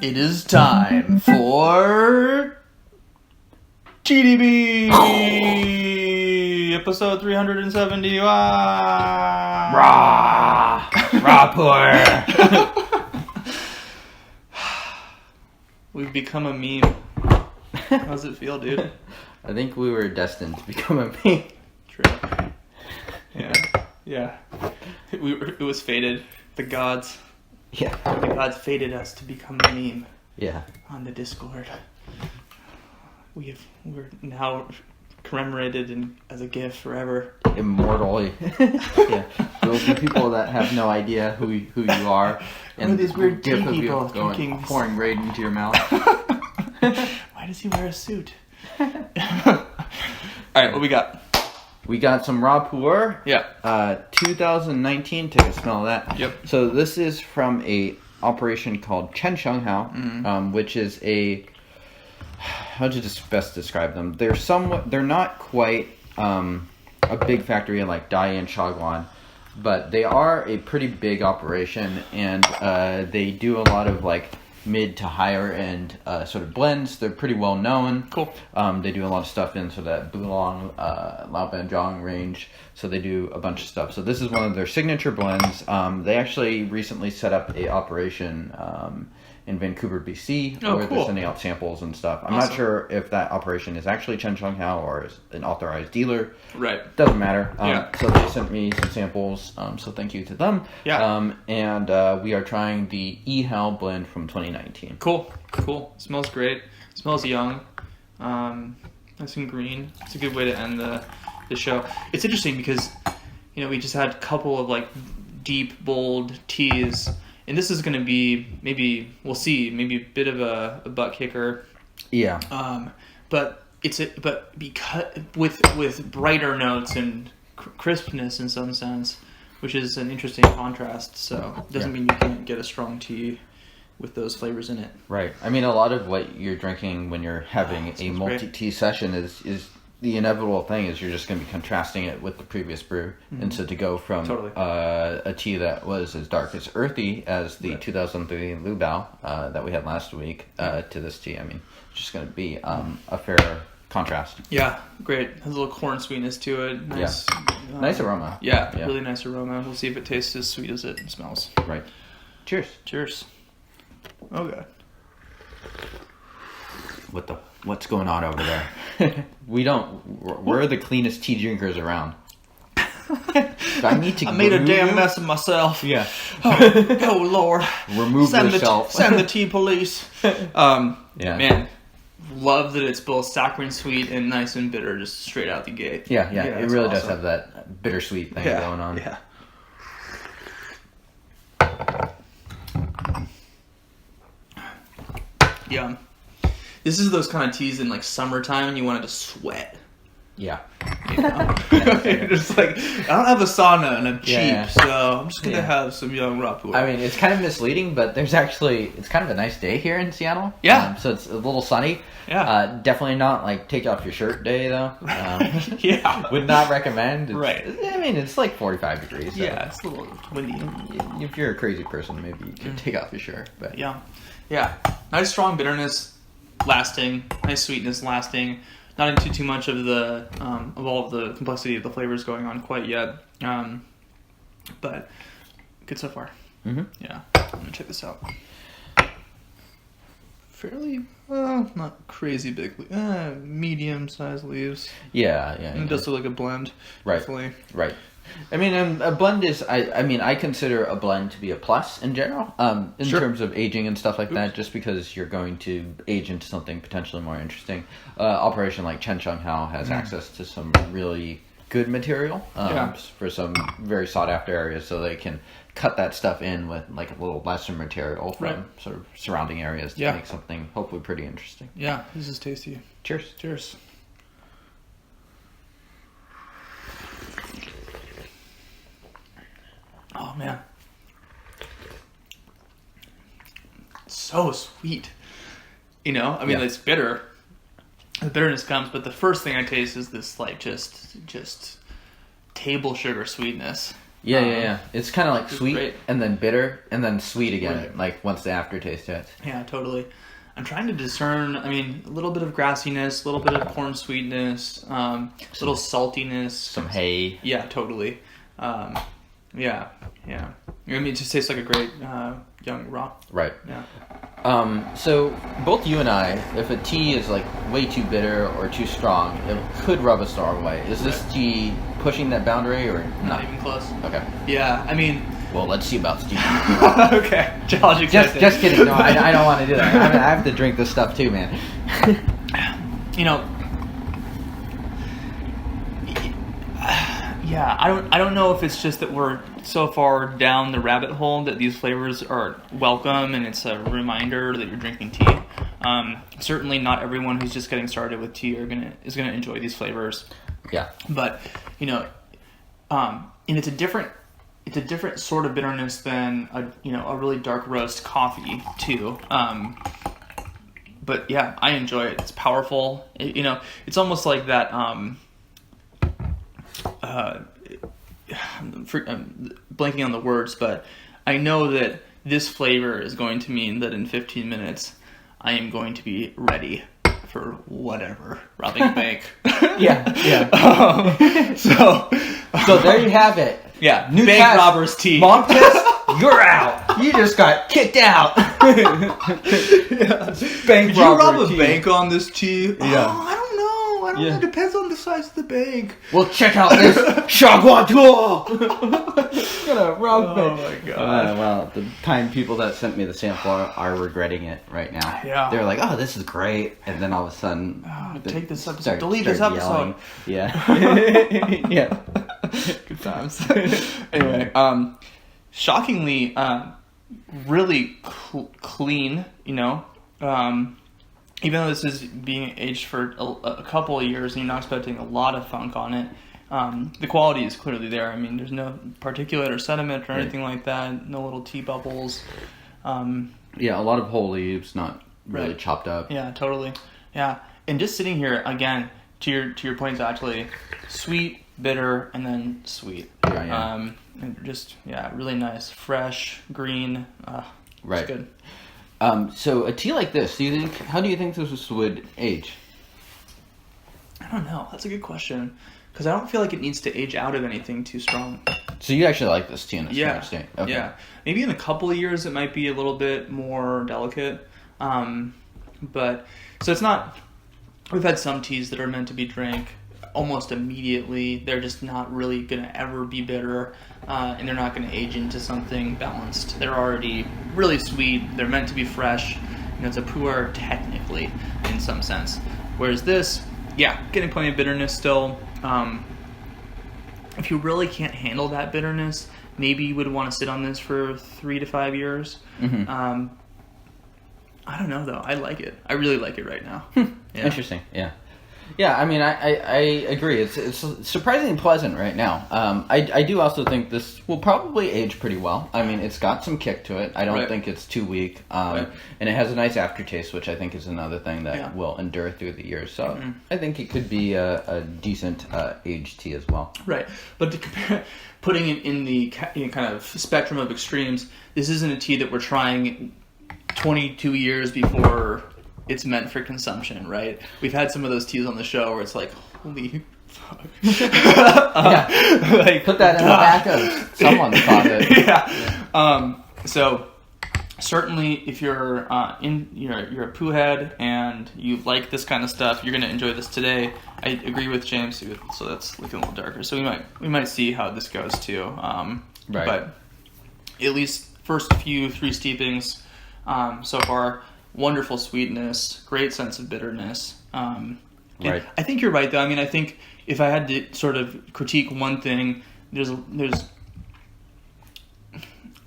It is time for TeaDB episode 370. Rah! Pu'erh! We've become a meme. How's it feel, dude? I think we were destined to become a meme. True. Yeah. It was fated. The gods fated us to become a meme. Yeah. On the Discord. We're now commemorated as a GIF forever. Immortally. Yeah. Those are people that have no idea who you are. And these weird GIF of people you going, pouring raid into your mouth. Why does he wear a suit? Alright, what we got? We got some raw pu'erh. Yeah. 2019. Take a smell of that. Yep. So this is from a operation called Chensheng Hao, which is a... How to best describe them? They're not quite a big factory like Dai and Shaguan, but they are a pretty big operation, and they do a lot of like mid to higher end sort of blends. They're pretty well known. Cool. They do a lot of stuff in sort of that Bulong, Lao Banzhang range. So they do a bunch of stuff. So this is one of their signature blends. They actually recently set up a operation in Vancouver, BC, where cool. they're sending out samples and stuff. I'm Awesome. not sure if that operation is actually Chen Chung Hao or is an authorized dealer. Right. Doesn't matter. Yeah. So they sent me some samples, so thank you to them. Yeah. And we are trying the Yihao blend from 2019. Cool. Smells great. Smells young. Nice and green. It's a good way to end the show. It's interesting because, we just had a couple of like deep, bold teas. And this is going to be, maybe, we'll see, maybe a bit of a butt kicker. Yeah. But because with brighter notes and crispness in some sense, which is an interesting contrast. So it doesn't mean you can't get a strong tea with those flavors in it. Right. I mean, a lot of what you're drinking when you're having a multi-tea session is the inevitable thing is you're just going to be contrasting it with the previous brew. Mm-hmm. And so to go from a tea that was as dark as earthy as the 2003 Lu Bao that we had last week to this tea, I mean, it's just going to be a fair contrast. Yeah, great. Has a little corn sweetness to it. Nice, nice aroma. Yeah, really nice aroma. We'll see if it tastes as sweet as it smells. Right. Cheers. Oh, God. What's going on over there? We're the cleanest tea drinkers around. I made a damn mess of myself. Yeah. Oh Lord. Remove yourself. Send the tea police. Yeah. Man, love that it's both saccharine sweet and nice and bitter just straight out the gate. Yeah, it really does have that bittersweet thing going on. Yeah. Yum. This is those kind of teas in like summertime and you wanted to sweat. Yeah. Just like, I don't have a sauna and I'm cheap, so I'm just going to have some young raw pu'erh. I mean, it's kind of misleading, but it's kind of a nice day here in Seattle. Yeah. So it's a little sunny. Yeah. Definitely not like take off your shirt day though. Yeah. Would not recommend. Right. I mean, it's like 45 degrees. So yeah, it's a little windy. If you're a crazy person, maybe you could take off your shirt. But Yeah. Nice strong bitterness lasting. Nice sweetness lasting. Not into too much of of all of the complexity of the flavors going on quite yet, but good so far. Mm-hmm. Yeah, I'm gonna check this out. Fairly, not crazy big, medium-sized leaves. Yeah. And it does look like a blend. Right. Definitely. Right. I mean, a blend is. I consider a blend to be a plus in general, in terms of aging and stuff like that. Just because you're going to age into something potentially more interesting. Operation like Chensheng Hao has access to some really good material for some very sought after areas, so they can cut that stuff in with like a little lesser material from sort of surrounding areas to make something hopefully pretty interesting. Yeah, this is tasty. Cheers. Oh man, it's so sweet. It's bitter. The bitterness comes, but the first thing I taste is this like just table sugar sweetness. Yeah. It's kind of like sweet great. and then bitter and then sweet again. Right. Like once the aftertaste hits. Yeah, totally. I'm trying to discern. I mean, a little bit of grassiness, a little bit of corn sweetness, a little saltiness, Some hay. Yeah, totally. Yeah. I mean, it just tastes like a great young raw. Right. Yeah. So both you and I, if a tea is like way too bitter or too strong, it could rub us the wrong way. Is this tea pushing that boundary or Not even close. Okay. Yeah, I mean. Well, let's see about Steve. Okay. Challenge accepted. Just kidding. No, I don't want to do that. I have to drink this stuff too, man. You know. Yeah, I don't know if it's just that we're so far down the rabbit hole that these flavors are welcome and it's a reminder that you're drinking tea. Certainly not everyone who's just getting started with tea is gonna enjoy these flavors. Yeah. But and it's a different sort of bitterness than a really dark roast coffee too. But yeah, I enjoy it. It's powerful. It's almost like that. I'm blanking on the words, but I know that this flavor is going to mean that in 15 minutes I am going to be ready for whatever, robbing a bank. So there you have it. Yeah, New bank test. robbers tea. Mom test, you're out. You just got kicked out. Bank Did you rob robber a tea. bank on this tea? Yeah. Oh, I don't know. Yeah. It depends on the size of the bank. Well, check out this Shagua tool. Gonna rob Oh me. my god. Well, the kind people that sent me the sample are regretting it right now. Yeah. They're like, "Oh, this is great," and then all of a sudden, Take this episode. start Delete this episode. yelling. Yeah. Yeah. Good times. Anyway, shockingly, really clean. Even though this is being aged for a couple of years and you're not expecting a lot of funk on it, the quality is clearly there. I mean, there's no particulate or sediment or anything like that. No little tea bubbles. Yeah, a lot of whole leaves, not really chopped up. Yeah, totally. Yeah, and just sitting here again to your points, actually, sweet, bitter, and then sweet. Yeah. And just really nice, fresh, green. Right. It's good. So a tea like this, how do you think this would age? I don't know. That's a good question. Because I don't feel like it needs to age out of anything too strong. So you actually like this tea in its current state? Okay. Yeah. Maybe in a couple of years it might be a little bit more delicate. But so it's not. We've had some teas that are meant to be drank almost immediately. They're just not really going to ever be bitter, and they're not going to age into something balanced. They're already really sweet. They're meant to be fresh. It's a pu'erh technically in some sense. Whereas this, getting plenty of bitterness still. If you really can't handle that bitterness, maybe you would want to sit on this for 3 to 5 years. Mm-hmm. I don't know though. I like it. I really like it right now. Interesting. Yeah. Yeah, I mean, I agree. It's surprisingly pleasant right now. I do also think this will probably age pretty well. I mean, it's got some kick to it. I don't think it's too weak. And it has a nice aftertaste, which I think is another thing that will endure through the years. So I think it could be a decent aged tea as well. Right. But to compare, putting it in the kind of spectrum of extremes, this isn't a tea that we're trying 22 years before it's meant for consumption, right? We've had some of those teas on the show where it's like, holy fuck. Like, put that in the back of someone's closet. So certainly if you're you're a poo head and you like this kind of stuff, you're going to enjoy this today. I agree with James, so that's looking a little darker. So we might see how this goes too. Right. But at least first few 3 steepings so far, wonderful sweetness, great sense of bitterness. Right. I think you're right, though. I mean, I think if I had to sort of critique one thing, there's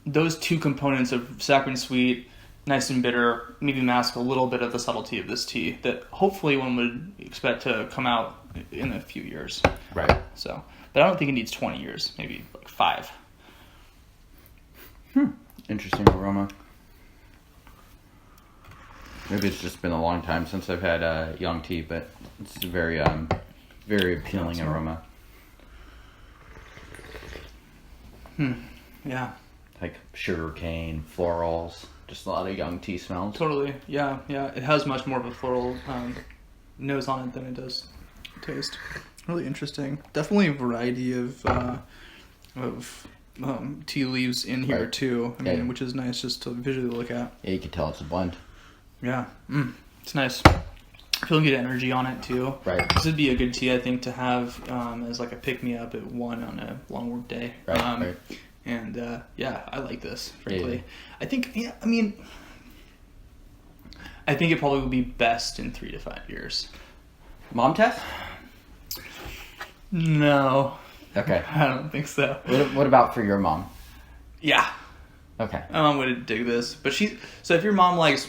those 2 components of saccharine sweet, nice and bitter, maybe mask a little bit of the subtlety of this tea that hopefully one would expect to come out in a few years. Right. So, but I don't think it needs 20 years, maybe like 5. Interesting aroma. Maybe it's just been a long time since I've had young tea, but it's a very, very appealing aroma. Yeah. Like sugarcane, florals, just a lot of young tea smells. Totally. Yeah. It has much more of a floral nose on it than it does taste. Really interesting. Definitely a variety of tea leaves in here too. I mean, which is nice just to visually look at. Yeah, you can tell it's a blend. Yeah. It's nice. Feeling good energy on it too. Right. This would be a good tea, I think, to have as like a pick-me-up at 1 on a long work day. Right. And I like this, frankly. Yeah. I think, I think it probably will be best in 3 to 5 years. Mom test? No. Okay. I don't think so. What about for your mom? Yeah. Okay. My mom would dig this. But so if your mom likes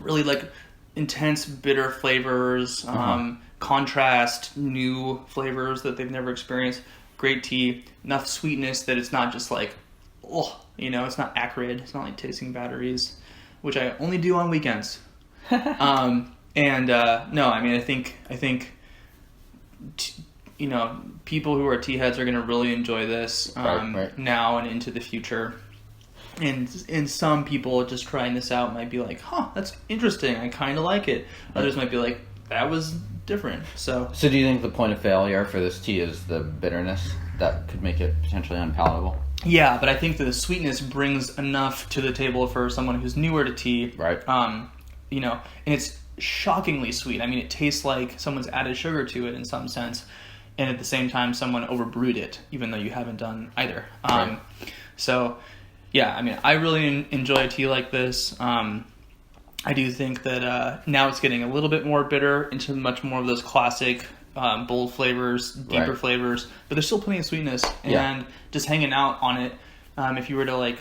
really like intense bitter flavors, contrast new flavors that they've never experienced, great tea, enough sweetness that it's not just like, it's not acrid. It's not like tasting batteries, which I only do on weekends. I think people who are tea heads are going to really enjoy this now and into the future. And some people just trying this out might be like, that's interesting. I kind of like it. Others might be like, that was different. So do you think the point of failure for this tea is the bitterness that could make it potentially unpalatable? Yeah, but I think that the sweetness brings enough to the table for someone who's newer to tea. Right. And it's shockingly sweet. I mean, it tastes like someone's added sugar to it in some sense. And at the same time, someone overbrewed it, even though you haven't done either. Right. So, yeah, I mean, I really enjoy a tea like this. I do think that now it's getting a little bit more bitter into much more of those classic bold flavors, deeper flavors, but there's still plenty of sweetness. And just hanging out on it, if you were to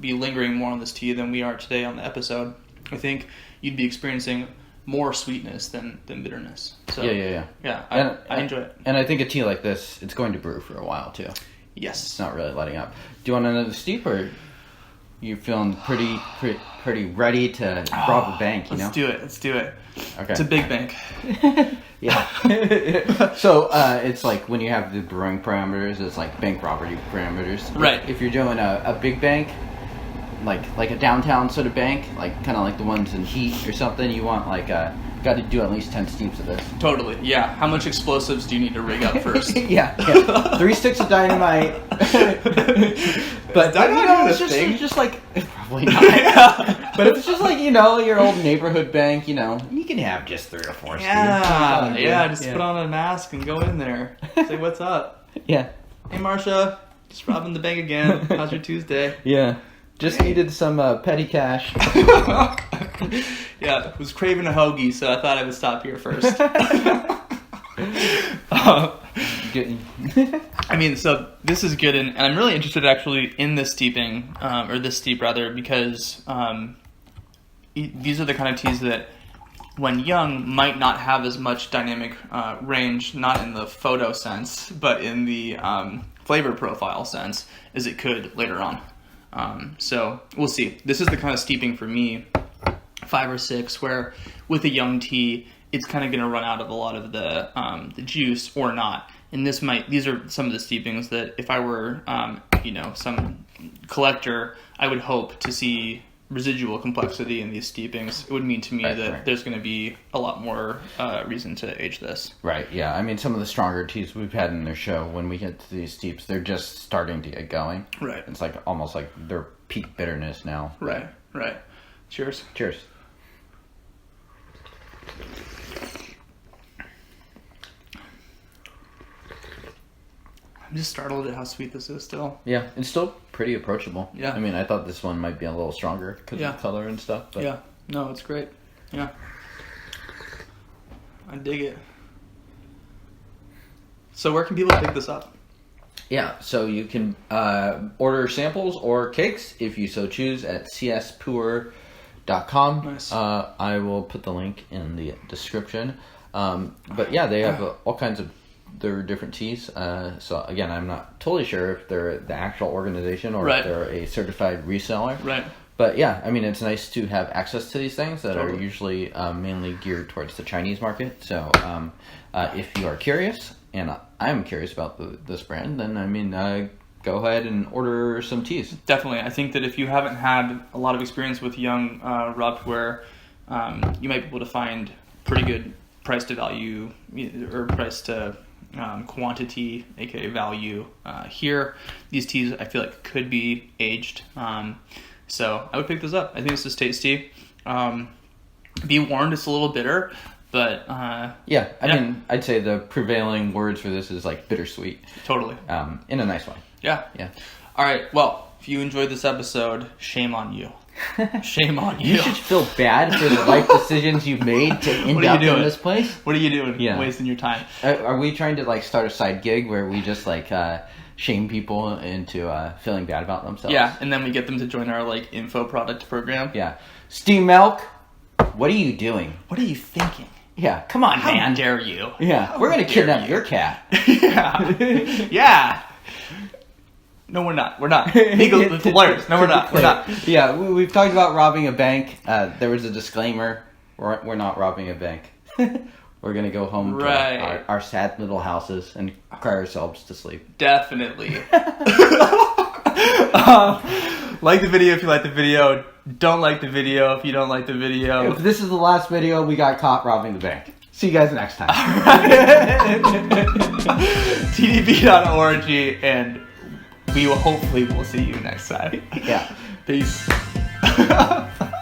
be lingering more on this tea than we are today on the episode, I think you'd be experiencing more sweetness than bitterness. So yeah, I enjoy it. And I think a tea like this, it's going to brew for a while too. Yes. It's not really letting up. Do you want another steep, or you feeling pretty ready to rob a bank, you know? Let's do it. Okay. It's a big bank. Yeah. So it's like when you have the brewing parameters, it's like bank robbery parameters. Right. If you're doing a big bank, like a downtown sort of bank, like kind of like the ones in Heat or something, you want got to do at least 10 steeps of this. Totally, yeah. How much explosives do you need to rig up first? yeah. 3 sticks of dynamite. But it's just like, probably not. But if it's just like, your old neighborhood bank, you can have just 3 or 4 steeps. Just put on a mask and go in there. Say, what's up? Yeah. Hey, Marsha, just robbing the bank again. How's your Tuesday? Yeah. Just needed some petty cash. Yeah, was craving a hoagie, so I thought I would stop here first. I mean, so this is good, and I'm really interested actually in this steeping, or this steep rather, because these are the kind of teas that, when young, might not have as much dynamic range, not in the photo sense, but in the flavor profile sense, as it could later on. So we'll see. This is the kind of steeping for me, 5 or 6, where with a young tea, it's kind of going to run out of a lot of the juice or not. And these are some of the steepings that if I were, some collector, I would hope to see residual complexity in these steepings. It would mean to me that there's going to be a lot more reason to age this. Right, yeah. I mean, some of the stronger teas we've had in their show, when we get to these steeps, they're just starting to get going. Right. It's like almost like their peak bitterness now. Right. Cheers. Cheers. I'm just startled at how sweet this is still. Yeah, it's still pretty approachable. Yeah. I mean, I thought this one might be a little stronger because of the color and stuff. But... Yeah. No, it's great. Yeah. I dig it. So where can people pick this up? Yeah, so you can order samples or cakes if you so choose at cspu'erh.com. Nice. I will put the link in the description. But yeah, they have all kinds of their different teas. So again, I'm not totally sure if they're the actual organization or if they're a certified reseller. Right. But yeah, I mean, it's nice to have access to these things that are usually mainly geared towards the Chinese market. So if you are curious, and I'm curious about this brand, then I mean, go ahead and order some teas. Definitely. I think that if you haven't had a lot of experience with young raw pu'erh, you might be able to find pretty good price to value or price to quantity, aka value here. These teas I feel like could be aged, so I would pick this up. I think this is tasty. Be warned, it's a little bitter, but I mean, I'd say the prevailing words for this is like bittersweet. Totally. In a nice way. Yeah. All right. Well, if you enjoyed this episode, shame on you. Shame on you. You should feel bad for the life decisions you've made to end up in this place. What are you doing? Wasting your time. Are we trying to like start a side gig where we just like shame people into feeling bad about themselves? Yeah, and then we get them to join our like info product program. Yeah. Steam Milk, what are you doing? What are you thinking? Yeah, come on, man. How dare you? Yeah, we're gonna kidnap your cat. Yeah. No, we're not. We're not. Legal lawyers. No, we're not. We're not. Yeah, we've talked about robbing a bank. There was a disclaimer. We're not robbing a bank. We're going to go home to our sad little houses and cry ourselves to sleep. Definitely. Like the video if you like the video. Don't like the video if you don't like the video. If this is the last video, we got caught robbing the bank. See you guys next time. TeaDB.org, and we will hopefully see you next time. Yeah. Peace.